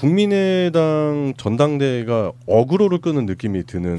국민의당 전당대회가 어그로를 끄는 느낌이 드는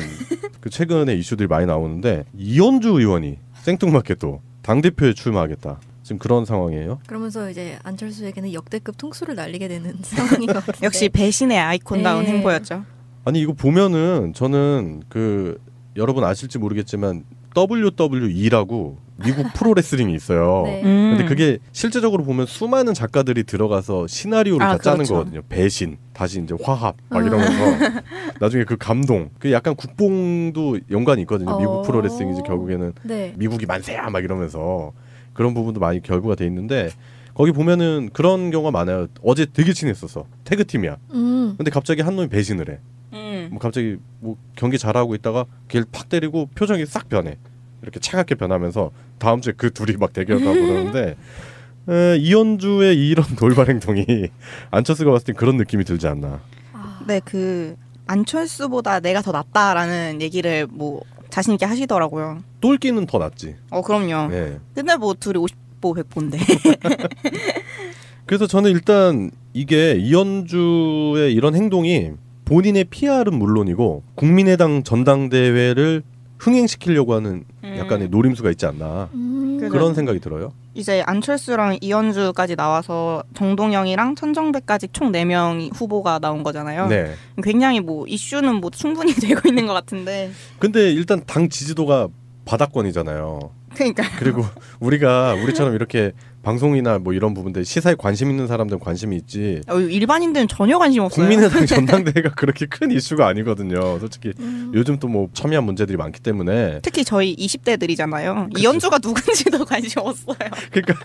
그 최근에 이슈들이 많이 나오는데 이현주 의원이 생뚱맞게 또 당대표에 출마하겠다. 지금 그런 상황이에요. 그러면서 이제 안철수에게는 역대급 통수를 날리게 되는 상황인 것 같은데. 역시 배신의 아이콘다운 네. 행보였죠. 아니 이거 보면은 저는 그 여러분 아실지 모르겠지만 WWE라고 미국 프로레슬링이 있어요. 네. 근데 그게 실제적으로 보면 수많은 작가들이 들어가서 시나리오를 다 짜는 그렇죠. 거거든요. 배신, 다시 이제 화합 막 이러면서 나중에 그 감동, 그 약간 국뽕도 연관이 있거든요. 미국 프로레슬링이 이제 결국에는 네. 미국이 만세야 막 이러면서 그런 부분도 많이 결부가 돼 있는데 거기 보면은 그런 경우가 많아요. 어제 되게 친했었어. 태그팀이야. 근데 갑자기 한 놈이 배신을 해. 뭐 갑자기 뭐 경기 잘하고 있다가 걔를 팍 때리고 표정이 싹 변해. 이렇게 차갑게 변하면서 다음 주에 그 둘이 막 대결하고 그러는데 이현주의 이런 돌발 행동이 안철수가 봤을 땐 그런 느낌이 들지 않나. 네, 그 안철수보다 내가 더 낫다라는 얘기를 뭐 자신 있게 하시더라고요. 똘끼는 더 낫지. 그럼요. 네. 근데 뭐 둘이 50보 100보인데. 그래서 저는 일단 이게 이현주의 이런 행동이 본인의 PR은 물론이고 국민의당 전당대회를 흥행시키려고 하는 약간의 노림수가 있지 않나 그런 생각이 들어요. 이제 안철수랑 이현주까지 나와서 정동영이랑 천정배까지 총 4명이 후보가 나온 거잖아요. 네. 굉장히 뭐 이슈는 뭐 충분히 되고 있는 것 같은데. 근데 일단 당 지지도가 바닥권이잖아요. 그러니까. 그리고 우리처럼 이렇게 방송이나 뭐 이런 부분들 시사에 관심 있는 사람들은 관심이 있지. 일반인들은 전혀 관심 없어요. 국민의당 전당대회가 그렇게 큰 이슈가 아니거든요. 솔직히 요즘 또 뭐 첨예한 문제들이 많기 때문에. 특히 저희 20대들이잖아요. 이현주가 누군지도 관심 없어요. 그러니까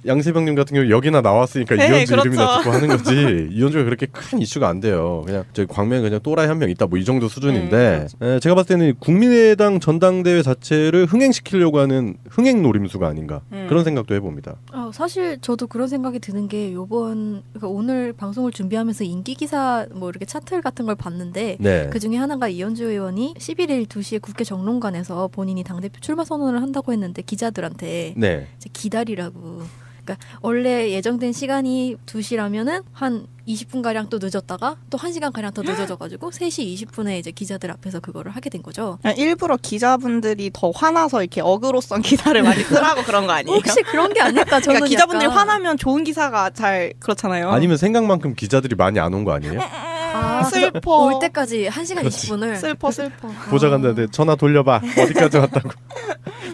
양세병님 같은 경우 여기나 나왔으니까 네, 이현주 그렇죠. 이름이나 듣고 하는 거지. 이현주가 그렇게 큰 이슈가 안 돼요. 그냥 저희 광명에 그냥 또라이 한 명 있다 뭐 이 정도 수준인데 제가 봤을 때는 국민의당 전당대회 자체를 흥행시키려고 하는 흥행 노림수가 아닌가 그런 생각도 해봅니다. 사실 저도 그런 생각이 드는 게 그러니까 오늘 방송을 준비하면서 인기 기사 뭐 이렇게 차트 같은 걸 봤는데 네. 그 중에 하나가 이현주 의원이 11일 2시에 국회 정론관에서 본인이 당대표 출마 선언을 한다고 했는데 기자들한테 네. 이제 기다리라고. 그러니까 원래 예정된 시간이 2시라면은 한 20분가량 또 늦었다가 또 1시간가량 더 늦어져가지고 3시 20분에 이제 기자들 앞에서 그거를 하게 된 거죠. 일부러 기자분들이 더 화나서 이렇게 어그로성 기사를 많이 쓰라고 그런 거 아니에요? 혹시 그런 게 아닐까? 저는 그러니까 기자분들이 약간... 화나면 좋은 기사가 잘 그렇잖아요. 아니면 생각만큼 기자들이 많이 안 온 거 아니에요? 슬퍼. 올 때까지 1시간 그렇지. 20분을 슬퍼. 보좌관들한테 전화 돌려봐. 어디까지 왔다고.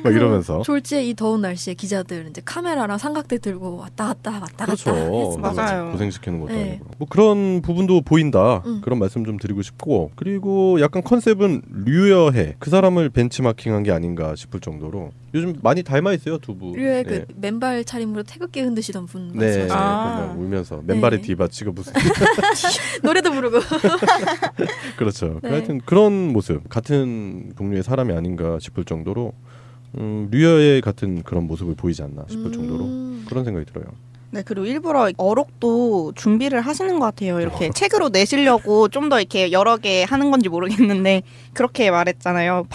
막 이러면서. 졸지에 이 더운 날씨에 기자들 이제 카메라랑 삼각대 들고 왔다 갔다 그렇죠. 맞아요. 고생시키는 것도 네. 아니고. 뭐 그런 부분도 보인다. 그런 말씀 좀 드리고 싶고. 그리고 약간 컨셉은 류여해. 그 사람을 벤치마킹한 게 아닌가 싶을 정도로. 요즘 많이 닮아 있어요, 두 분. 류의 네. 그 맨발 차림으로 태극기 흔드시던 분 네. 말씀하시죠. 울면서 맨발의 네. 디바 지금 무슨 노래도 부르고. 그렇죠. 네. 하여튼 그런 모습 같은 종류의 사람이 아닌가 싶을 정도로 류여의 같은 그런 모습을 보이지 않나 싶을 정도로 그런 생각이 들어요. 네, 그리고 일부러 어록도 준비를 하시는 것 같아요. 이렇게 책으로 내시려고 좀 더 이렇게 여러 개 하는 건지 모르겠는데 그렇게 말했잖아요.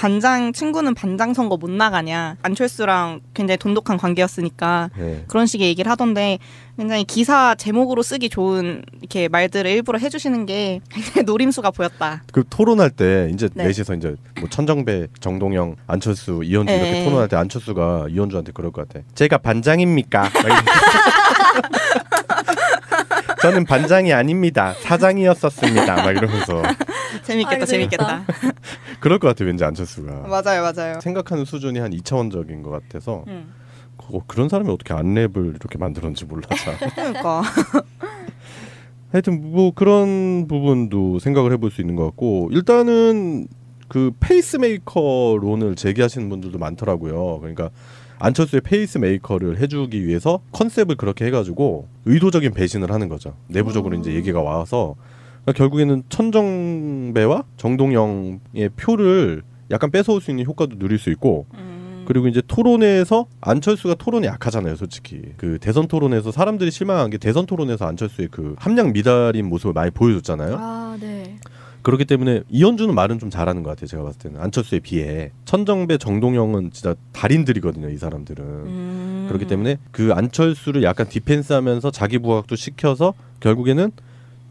친구는 반장 선거 못 나가냐. 안철수랑 굉장히 돈독한 관계였으니까 네. 그런 식의 얘기를 하던데 굉장히 기사 제목으로 쓰기 좋은 이렇게 말들을 일부러 해주시는 게 굉장히 노림수가 보였다. 그 토론할 때 이제 네. 넷이서 이제 뭐 천정배, 정동영, 안철수, 이현주 이렇게 네. 토론할 때 안철수가 이현주한테 그럴 것 같아. 제가 반장입니까? 저는 반장이 아닙니다. 사장이었었습니다. 막 이러면서 재밌겠다. 재밌겠다. 그럴 것 같아 왠지 안철수가. 맞아요. 생각하는 수준이 한 2차원적인 것 같아서 그런 사람이 어떻게 안랩을 이렇게 만들었는지 몰라서. 그러니까. 하여튼 뭐 그런 부분도 생각을 해볼 수 있는 것 같고 일단은 그 페이스메이커론을 제기하시는 분들도 많더라고요. 그러니까 안철수의 페이스메이커를 해주기 위해서 컨셉을 그렇게 해가지고 의도적인 배신을 하는 거죠. 내부적으로 이제 얘기가 와서 그러니까 결국에는 천정배와 정동영의 표를 약간 뺏어올 수 있는 효과도 누릴 수 있고 그리고 이제 토론회에서 안철수가 토론이 약하잖아요, 솔직히. 그 대선 토론에서 사람들이 실망한 게 대선 토론에서 안철수의 그 함량 미달인 모습을 많이 보여줬잖아요. 아, 네. 그렇기 때문에 이현주는 말은 좀 잘하는 것 같아요. 제가 봤을 때는 안철수에 비해 천정배, 정동영은 진짜 달인들이거든요. 이 사람들은. 그렇기 때문에 그 안철수를 약간 디펜스하면서 자기 부각도 시켜서 결국에는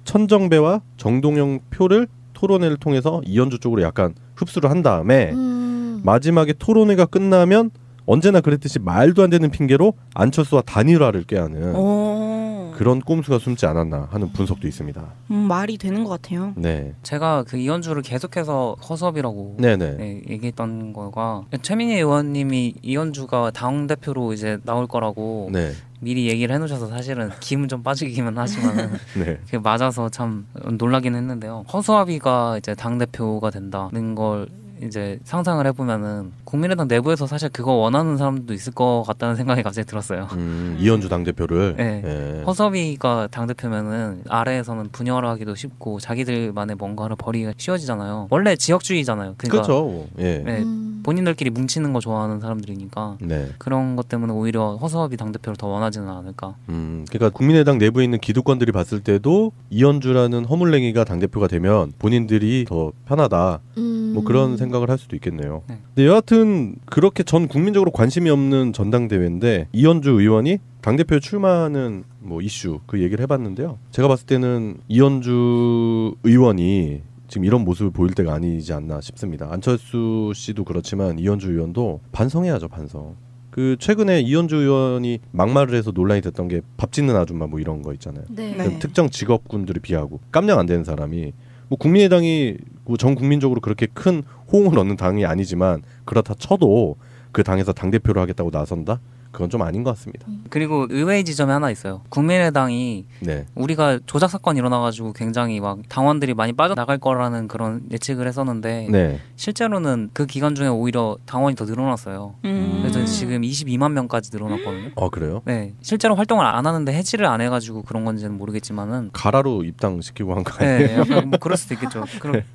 천정배와 정동영 표를 토론회를 통해서 이현주 쪽으로 약간 흡수를 한 다음에 마지막에 토론회가 끝나면 언제나 그랬듯이 말도 안 되는 핑계로 안철수와 단일화를 꾀하는 그런 꼼수가 숨지 않았나 하는 분석도 있습니다. 말이 되는 것 같아요. 네. 제가 그 이현주를 계속해서 허수아비라고 네네. 얘기했던 거가 최민희 의원님이 이현주가 당대표로 이제 나올 거라고 네. 미리 얘기를 해놓으셔서 사실은 기분 좀 빠지기만 하지만 네. 그게 맞아서 참 놀라긴 했는데요. 허수아비가 이제 당대표가 된다는 걸 이제 상상을 해보면은 국민의당 내부에서 사실 그거 원하는 사람도 있을 것 같다는 생각이 갑자기 들었어요. 이현주 당대표를. 네. 네. 허수아비가 당대표면은 아래에서는 분열하기도 쉽고 자기들만의 뭔가를 벌이기가 쉬워지잖아요. 원래 지역주의잖아요. 그러니까 그렇죠. 예. 네, 본인들끼리 뭉치는 거 좋아하는 사람들이니까 네. 그런 것 때문에 오히려 허수아비 당대표를 더 원하지는 않을까. 그러니까 국민의당 내부에 있는 기득권들이 봤을 때도 이현주라는 허물랭이가 당대표가 되면 본인들이 더 편하다. 뭐 그런 생각을 할 수도 있겠네요. 네. 근데 여하튼 그렇게 전 국민적으로 관심이 없는 전당대회인데 이현주 의원이 당대표에 출마하는 뭐 이슈 그 얘기를 해봤는데요. 제가 봤을 때는 이현주 의원이 지금 이런 모습을 보일 때가 아니지 않나 싶습니다. 안철수 씨도 그렇지만 이현주 의원도 반성해야죠. 반성. 그 최근에 이현주 의원이 막말을 해서 논란이 됐던 게 밥 짓는 아줌마 뭐 이런 거 있잖아요. 네. 네. 특정 직업군들을 비하고 깜냥 안 되는 사람이 뭐 국민의당이 전 국민적으로 그렇게 큰 호응을 얻는 당이 아니지만 그렇다 쳐도 그 당에서 당대표를 하겠다고 나선다? 그건 좀 아닌 것 같습니다. 그리고 의외의 지점이 하나 있어요. 국민의당이 네. 우리가 조작 사건이 일어나가지고 굉장히 막 당원들이 많이 빠져나갈 거라는 그런 예측을 했었는데 네. 실제로는 그 기간 중에 오히려 당원이 더 늘어났어요. 그래서 지금 22만 명까지 늘어났거든요. 그래요? 네, 실제로 활동을 안 하는데 해지를 안 해가지고 그런 건지는 모르겠지만은 가라로 입당시키고 한 거 아니에요? 네, 약간 뭐 그럴 수도 있겠죠.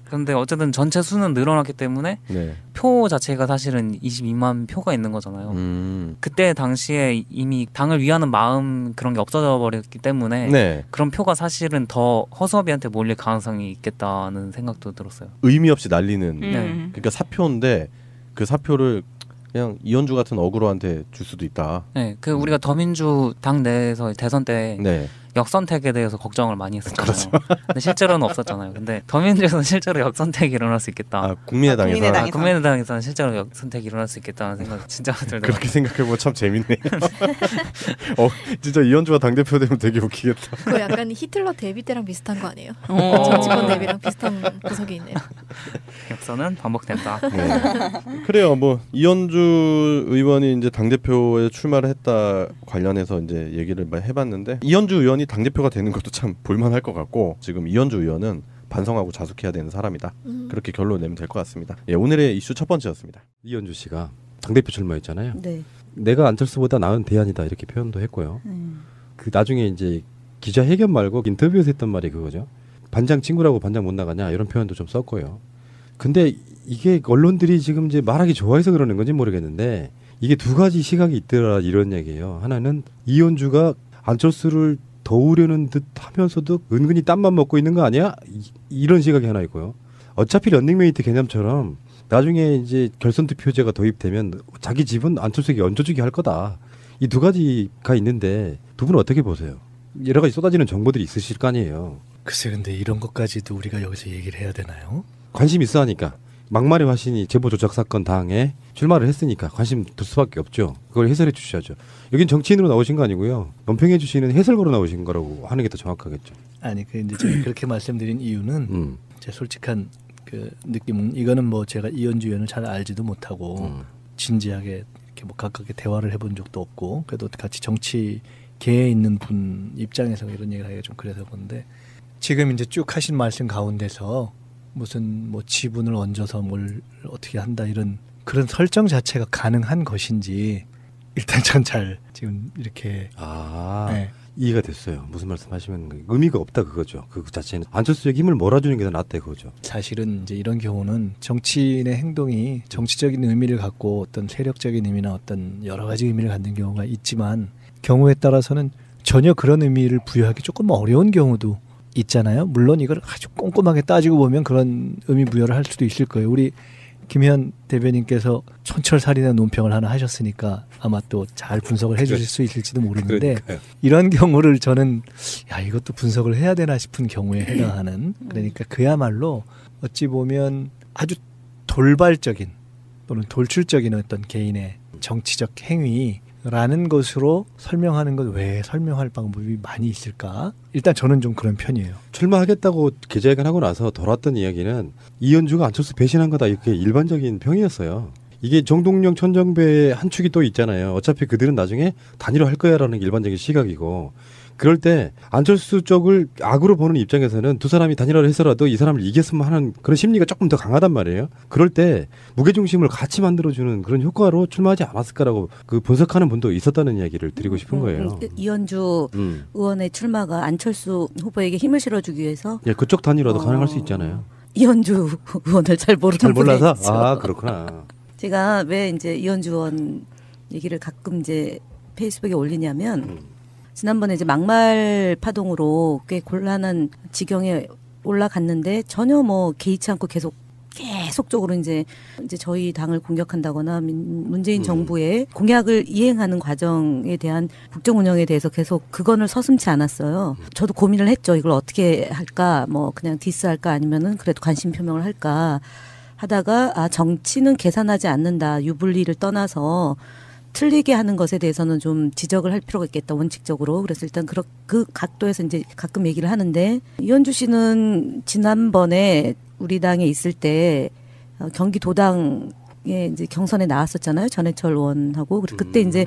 그런데 어쨌든 전체 수는 늘어났기 때문에 네. 표 자체가 사실은 22만 표가 있는 거잖아요. 그때 당시에 이미 당을 위하는 마음 그런 게 없어져 버렸기 때문에 네. 그런 표가 사실은 더 허수아비한테 몰릴 가능성이 있겠다는 생각도 들었어요. 의미 없이 날리는 네. 그러니까 사표인데 그 사표를 그냥 이현주 같은 어그로한테 줄 수도 있다. 네, 그 우리가 더민주 당 내에서 대선 때 네. 역선택에 대해서 걱정을 많이 했었잖아요. 근데 실제로는 없었잖아요. 근데 더민주에서는 실제로 역선택이 일어날 수 있겠다. 국민의당에서 국민의당에서. 국민의당에서는 실제로 역선택이 일어날 수 있겠다는 생각이 진짜 들더라고요. 그렇게 생각해보면 참 재밌네요. 진짜 이현주가 당대표 되면 되게 웃기겠다. 그거 약간 히틀러 데뷔 때랑 비슷한 거 아니에요? 정치권 데뷔랑 비슷한 구석이 있네요. 역선은 반복된다. 네. 그래요. 뭐 이현주 의원이 이제 당 대표에 출마를 했다 관련해서 이제 얘기를 많이 해봤는데 이현주 의원이 당 대표가 되는 것도 참 볼만할 것 같고 지금 이현주 의원은 반성하고 자숙해야 되는 사람이다. 그렇게 결론 내면 될 것 같습니다. 예, 오늘의 이슈 첫 번째였습니다. 이현주 씨가 당대표 출마했잖아요. 네. 내가 안철수보다 나은 대안이다 이렇게 표현도 했고요. 그 나중에 이제 기자회견 말고 인터뷰에서 했던 말이 그거죠. 반장 친구라고 반장 못 나가냐 이런 표현도 좀 썼고요. 근데 이게 언론들이 지금 이제 말하기 좋아해서 그러는 건지 모르겠는데 이게 두 가지 시각이 있더라 이런 얘기예요. 하나는 이현주가 안철수를 도우려는 듯 하면서도 은근히 땀만 먹고 있는 거 아니야? 이런 시각이 하나 있고요. 어차피 런닝메이트 개념처럼 나중에 이제 결선 투표제가 도입되면 자기 집은 안철수에게 얹어주기 할 거다. 이 두 가지가 있는데 두 분은 어떻게 보세요? 여러 가지 쏟아지는 정보들이 있으실 거 아니에요. 글쎄 근데 이런 것까지도 우리가 여기서 얘기를 해야 되나요? 관심 있어 하니까. 막말의 화신이 제보 조작 사건 당에 출마를 했으니까 관심 둘 수밖에 없죠. 그걸 해설해 주셔야죠. 여긴 정치인으로 나오신 거 아니고요. 논평해 주시는 해설가로 나오신 거라고 하는 게 더 정확하겠죠. 아니 그 이제 제가 그렇게 말씀드린 이유는 제 솔직한 그 느낌은 이거는 뭐 제가 이현주 의원을 잘 알지도 못하고 진지하게 이렇게 뭐 가깝게 대화를 해본 적도 없고 그래도 같이 정치계에 있는 분 입장에서 이런 얘기를 하기가 좀 그래서 그런데 지금 이제 쭉 하신 말씀 가운데서 무슨 뭐 지분을 얹어서 뭘 어떻게 한다 이런 그런 설정 자체가 가능한 것인지 일단 전 잘 지금 이렇게 네. 이해가 됐어요. 무슨 말씀하시면 의미가 없다 그거죠. 그 자체는 안철수에게 힘을 몰아주는 게 더 낫다 그거죠. 사실은 이제 이런 경우는 정치인의 행동이 정치적인 의미를 갖고 어떤 세력적인 의미나 어떤 여러 가지 의미를 갖는 경우가 있지만 경우에 따라서는 전혀 그런 의미를 부여하기 조금 어려운 경우도 있잖아요. 물론 이걸 아주 꼼꼼하게 따지고 보면 그런 의미 부여를 할 수도 있을 거예요. 우리 김현 대변인께서 촌철살인의 논평을 하나 하셨으니까 아마 또 잘 분석을 해주실 수 있을지도 모르는데 그러니까요. 이런 경우를 저는 야 이것도 분석을 해야 되나 싶은 경우에 해당하는 그러니까 그야말로 어찌 보면 아주 돌발적인 또는 돌출적인 어떤 개인의 정치적 행위라는 것으로 설명하는 것 외에 설명할 방법이 많이 있을까? 일단 저는 좀 그런 편이에요. 출마하겠다고 기자회견하고 나서 돌았던 이야기는 이현주가 안철수 배신한 거다 이렇게 일반적인 평이었어요. 이게 정동영 천정배의 한 축이 또 있잖아요. 어차피 그들은 나중에 단일화할 거야라는 게 일반적인 시각이고 그럴 때 안철수 쪽을 악으로 보는 입장에서는 두 사람이 단일화를 해서라도 이 사람을 이겼으면 하는 그런 심리가 조금 더 강하단 말이에요. 그럴 때 무게중심을 같이 만들어주는 그런 효과로 출마하지 않았을까라고 그 분석하는 분도 있었다는 이야기를 드리고 싶은 거예요. 이현주 의원의 출마가 안철수 후보에게 힘을 실어주기 위해서 예, 그쪽 단일화도 가능할 수 있잖아요. 이현주 의원을 잘 모르는 잘 몰라서? 분이 있죠. 아, 그렇구나. 제가 왜 이제 이현주 의원 얘기를 가끔 이제 페이스북에 올리냐면 지난번에 이제 막말 파동으로 꽤 곤란한 지경에 올라갔는데 전혀 뭐 개의치 않고 계속적으로 이제 저희 당을 공격한다거나 문재인 정부의 공약을 이행하는 과정에 대한 국정 운영에 대해서 계속 그건을 서슴지 않았어요. 저도 고민을 했죠. 이걸 어떻게 할까? 뭐 그냥 디스할까 아니면은 그래도 관심 표명을 할까 하다가 아 정치는 계산하지 않는다. 유불리를 떠나서 틀리게 하는 것에 대해서는 좀 지적을 할 필요가 있겠다 원칙적으로. 그래서 일단 그 각도에서 이제 가끔 얘기를 하는데 이현주 씨는 지난번에 우리 당에 있을 때 경기도당에 이제 경선에 나왔었잖아요. 전해철 의원하고. 그리고 그때 이제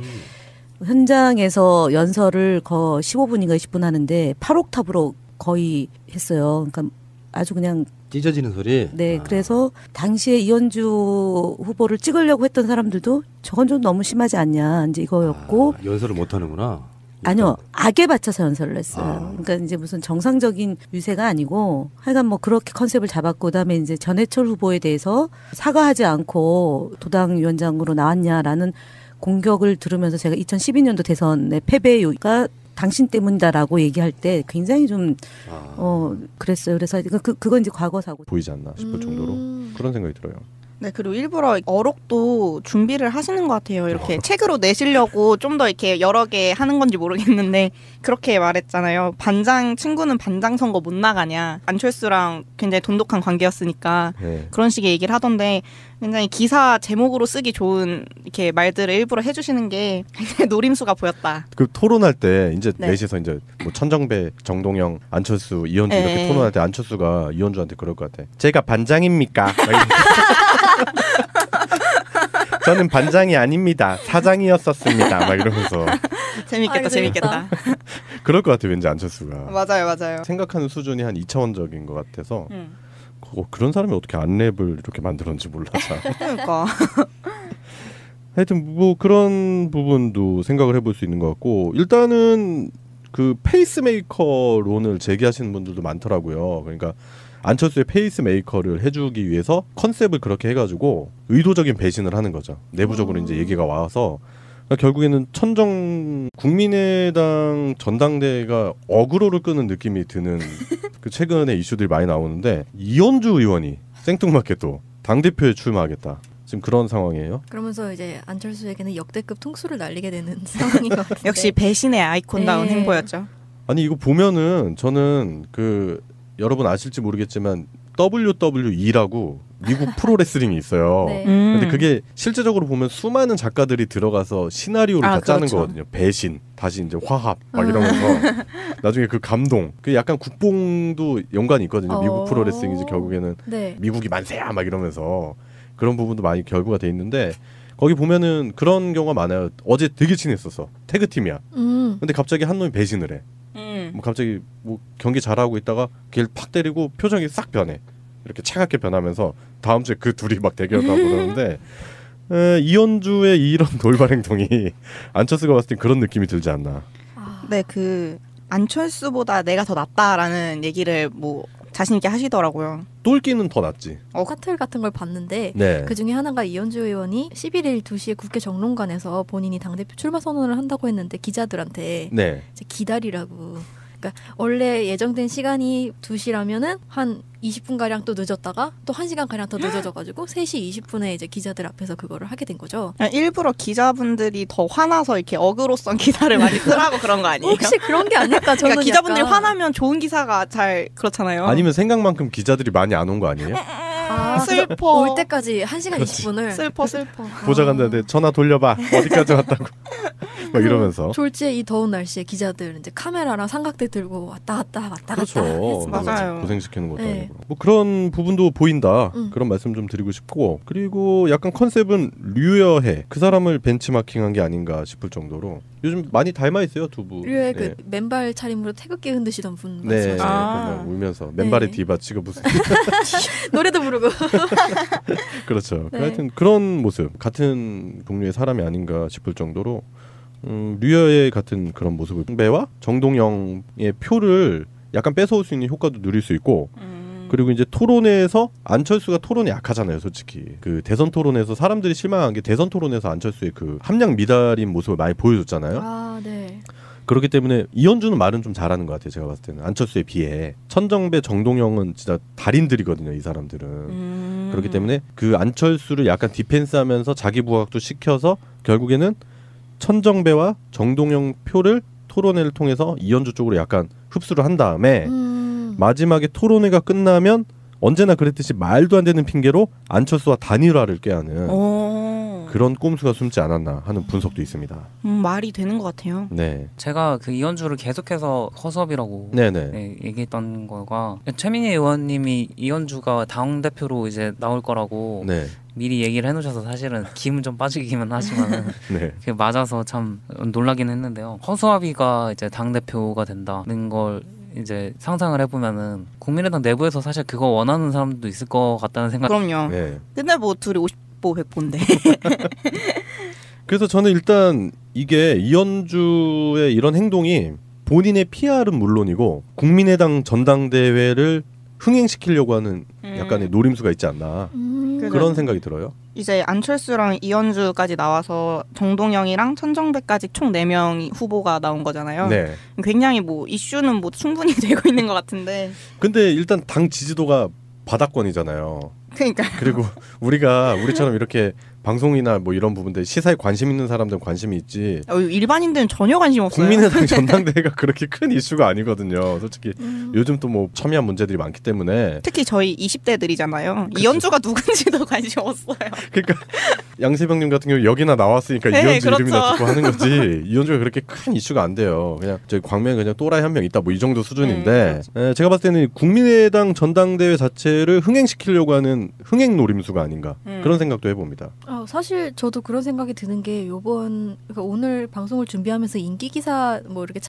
현장에서 연설을 15분인가 20분 하는데 8옥탑으로 거의 했어요. 그러니까 아주 그냥 찢어지는 소리. 네, 그래서 당시에 이현주 후보를 찍으려고 했던 사람들도 저건 좀 너무 심하지 않냐 이제 이거였고. 연설을 못 하는구나. 아니요, 악에 받쳐서 연설을 했어요. 그러니까 이제 무슨 정상적인 유세가 아니고 하여간 뭐 그렇게 컨셉을 잡았고 그다음에 이제 전해철 후보에 대해서 사과하지 않고 도당 위원장으로 나왔냐라는 공격을 들으면서 제가 2012년도 대선의 패배가 당신 때문이다라고 얘기할 때 굉장히 좀 그랬어요. 그래서 그건 이제 과거 사고 보이지 않나 싶을 정도로 그런 생각이 들어요. 네, 그리고 일부러 어록도 준비를 하시는 것 같아요. 이렇게 책으로 내시려고 좀 더 이렇게 여러 개 하는 건지 모르겠는데 그렇게 말했잖아요. 반장 친구는 반장 선거 못 나가냐. 안철수랑 굉장히 돈독한 관계였으니까 네. 그런 식의 얘기를 하던데 굉장히 기사 제목으로 쓰기 좋은 이렇게 말들을 일부러 해주시는 게 굉장히 노림수가 보였다. 그 토론할 때 이제 네. 넷이서 이제 뭐 천정배, 정동영, 안철수, 이현주 이렇게 네. 토론할 때 안철수가 이현주한테 그럴 것 같아. 제가 반장입니까? 저는 반장이 아닙니다. 사장이었었습니다. 막 이러면서 재밌겠다, 재밌겠다. 그럴 것 같아 왠지 안철수가. 맞아요. 생각하는 수준이 한 2차원적인 것 같아서 그런 사람이 어떻게 안랩을 이렇게 만들었는지 몰라서. 그러니까. 하여튼 뭐 그런 부분도 생각을 해볼 수 있는 것 같고 일단은 그 페이스메이커론을 제기하시는 분들도 많더라고요. 그러니까 안철수의 페이스메이커를 해주기 위해서 컨셉을 그렇게 해가지고 의도적인 배신을 하는 거죠. 내부적으로 이제 얘기가 와서 그러니까 결국에는 국민의당 전당대회가 어그로를 끄는 느낌이 드는 그 최근에 이슈들이 많이 나오는데 이현주 의원이 생뚱맞게도 당대표에 출마하겠다. 지금 그런 상황이에요. 그러면서 이제 안철수에게는 역대급 통수를 날리게 되는 상황인 것 같은데. 역시 배신의 아이콘다운 네. 행보였죠. 아니 이거 보면은 저는 그 여러분 아실지 모르겠지만 WWE라고 미국 프로레슬링이 있어요. 네. 근데 그게 실제적으로 보면 수많은 작가들이 들어가서 시나리오를 다 짜는 그렇죠. 거거든요. 배신, 다시 이제 화합 막 이러면서 나중에 그 감동, 그 약간 국뽕도 연관이 있거든요. 미국 프로레슬링이 이제 결국에는 네. 미국이 만세야 막 이러면서 그런 부분도 많이 결부가 돼 있는데 거기 보면은 그런 경우가 많아요. 어제 되게 친했었어. 태그팀이야. 근데 갑자기 한 놈이 배신을 해. 뭐 갑자기 뭐 경기 잘하고 있다가 걔를 팍 때리고 표정이 싹 변해. 이렇게 차갑게 변하면서 다음 주에 그 둘이 막 대결하고 그러는데 이현주의 이런 돌발 행동이 안철수가 봤을 땐 그런 느낌이 들지 않나. 네, 그 안철수보다 내가 더 낫다라는 얘기를 뭐 자신 있게 하시더라고요. 똘끼는 더 낫지. 사틀 같은 걸 봤는데 네. 그 중에 하나가 이현주 의원이 11일 2시에 국회 정론관에서 본인이 당대표 출마 선언을 한다고 했는데 기자들한테 네. 이제 기다리라고 그러니까 원래 예정된 시간이 2시라면은 한 20분 가량 또 늦었다가 또 1시간 가량 더 늦어져가지고 3시 20분에 이제 기자들 앞에서 그거를 하게 된 거죠. 일부러 기자분들이 더 화나서 이렇게 어그로성 기사를 많이 쓰라고 그런 거 아니에요? 혹시 그런 게 아닐까? 저는 그러니까 기자분들이 약간... 화나면 좋은 기사가 잘 그렇잖아요. 아니면 생각만큼 기자들이 많이 안 온 거 아니에요? 슬퍼. 올 때까지 1시간 20분을 슬퍼. 보좌관들한테 전화 돌려봐. 어디까지 왔다고. 막 이러면서. 졸지에 이 더운 날씨에 기자들 이제 카메라랑 삼각대 들고 왔다 갔다 그렇죠. 했어. 맞아요. 고생시키는 것도 네. 아니고. 뭐 그런 부분도 보인다. 그런 말씀 좀 드리고 싶고. 그리고 약간 컨셉은 류여해. 그 사람을 벤치마킹한 게 아닌가 싶을 정도로. 요즘 많이 닮아 있어요, 두 분. 류의 네. 그 맨발 차림으로 태극기 흔드시던 분 네, 말씀하시죠? 그냥 울면서 맨발의 네. 디바 치고 무슨 노래도 부르고. 그렇죠. 네. 하여튼 그런 모습 같은 종류의 사람이 아닌가 싶을 정도로 류여의 같은 그런 모습을 배와 정동영의 표를 약간 뺏어올 수 있는 효과도 누릴 수 있고 그리고 이제 토론에서 안철수가 토론이 약하잖아요, 솔직히. 그 대선 토론에서 사람들이 실망한 게 대선 토론에서 안철수의 그 함량 미달인 모습을 많이 보여줬잖아요. 아, 네. 그렇기 때문에 이현주는 말은 좀 잘하는 것 같아요. 제가 봤을 때는 안철수에 비해 천정배, 정동영은 진짜 달인들이거든요. 이 사람들은. 그렇기 때문에 그 안철수를 약간 디펜스하면서 자기 부각도 시켜서 결국에는 천정배와 정동영 표를 토론회를 통해서 이현주 쪽으로 약간 흡수를 한 다음에 마지막에 토론회가 끝나면 언제나 그랬듯이 말도 안 되는 핑계로 안철수와 단일화를 꾀하는 그런 꼼수가 숨지 않았나 하는 분석도 있습니다. 말이 되는 것 같아요. 네. 제가 그 이현주를 계속해서 허수아비라고 네네. 네, 얘기했던 거가 최민희 의원님이 이현주가 당대표로 이제 나올 거라고 네. 미리 얘기를 해놓으셔서 사실은 기분 좀 빠지기만 하지만 네. 그게 맞아서 참 놀라긴 했는데요. 허수아비가 이제 당대표가 된다는 걸 이제 상상을 해보면은 국민의당 내부에서 사실 그거 원하는 사람도 있을 것 같다는 생각. 그럼요. 네. 근데 뭐 둘이 50보 100보인데. 그래서 저는 일단 이게 이현주의 이런 행동이 본인의 PR은 물론이고 국민의당 전당대회를 흥행시키려고 하는 약간의 노림수가 있지 않나 그런 생각이 들어요. 이제 안철수랑 이현주까지 나와서 정동영이랑 천정배까지 총 4명 후보가 나온 거잖아요. 네. 굉장히 뭐 이슈는 뭐 충분히 되고 있는 것 같은데. 근데 일단 당 지지도가 바닥권이잖아요. 그러니까. 그리고 우리처럼 이렇게 방송이나 뭐 이런 부분들 시사에 관심 있는 사람들은 관심이 있지. 일반인들은 전혀 관심 없어요. 국민의당 전당대회가 그렇게 큰 이슈가 아니거든요. 솔직히 요즘 또 뭐 첨예한 문제들이 많기 때문에. 특히 저희 20대들이잖아요. 이현주가 누군지도 관심 없어요. 그러니까 양세병님 같은 경우 여기나 나왔으니까 네, 이현주 그렇죠. 이름이나 듣고 하는 거지. 이현주가 그렇게 큰 이슈가 안 돼요. 그냥 저희 광명에 그냥 또라이 한 명 있다 뭐 이 정도 수준인데 제가 봤을 때는 국민의당 전당대회 자체를 흥행시키려고 하는 흥행 노림수가 아닌가 그런 생각도 해봅니다. 사실 저도 그런 생각이 드는 게 그러니까 오늘 방송을 준비하면서 인기 기사 뭐 이렇게